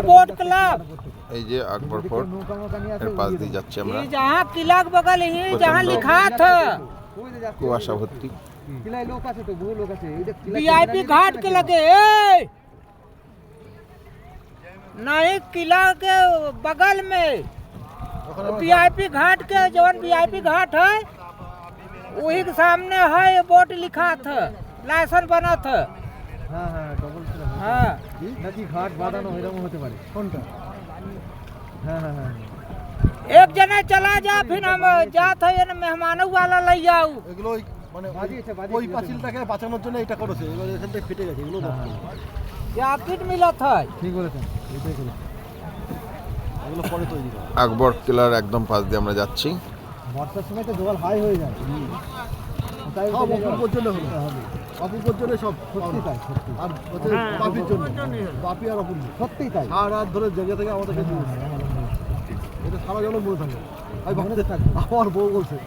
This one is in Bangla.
बोट क्लब এই যে আকবর ফোর্ট এর পাশ দিয়ে যাচ্ছি আমরা। जहाँ किला के बगल ही जहाँ लिखा था কুয়াশা ভর্তি। वीआईपी घाट के लगे नहीं किला के बगल में वीआईपी घाट के जवन वीआईपी घाट है वही के सामने है ये बोर्ड लिखा था लाइसेंस बना था। হ্যাঁ হ্যাঁ ডবল हाँ নাকি ঘাট বাঁধানো এরকম হতে পারে কোনটা হ্যাঁ হ্যাঁ হ্যাঁ एक जने चला जा फिर हम जात है ये मेहमानों वाला ले जाऊ এগুলো মানে ওই পাঁচিলটাকে বাঁচানোর জন্য এটা করেছে, এবার এখান থেকে ফেটে গেছে এগুলো जैकेट मिला था। ঠিক বলেছেন এটাই করে এগুলো পরে তৈরি করে। আকবর কিলার একদম পাশ দিয়ে আমরা যাচ্ছি। বর্ষার সময় তো জল হাই হয়ে যায় তাই সব অপূর্বর জন্য হলো, অপূর্বর জন্য সব সত্যি তাই সত্যি আর হচ্ছে বাপির জন্য, বাপি আর অপূর্ব সত্যি তাই সারা রাত ধরে জেগে থেকে আমাদেরকে দিয়েছে। এটা সারা জন্য মনে থাকে। মনে থাকবে আমার বউ বলছে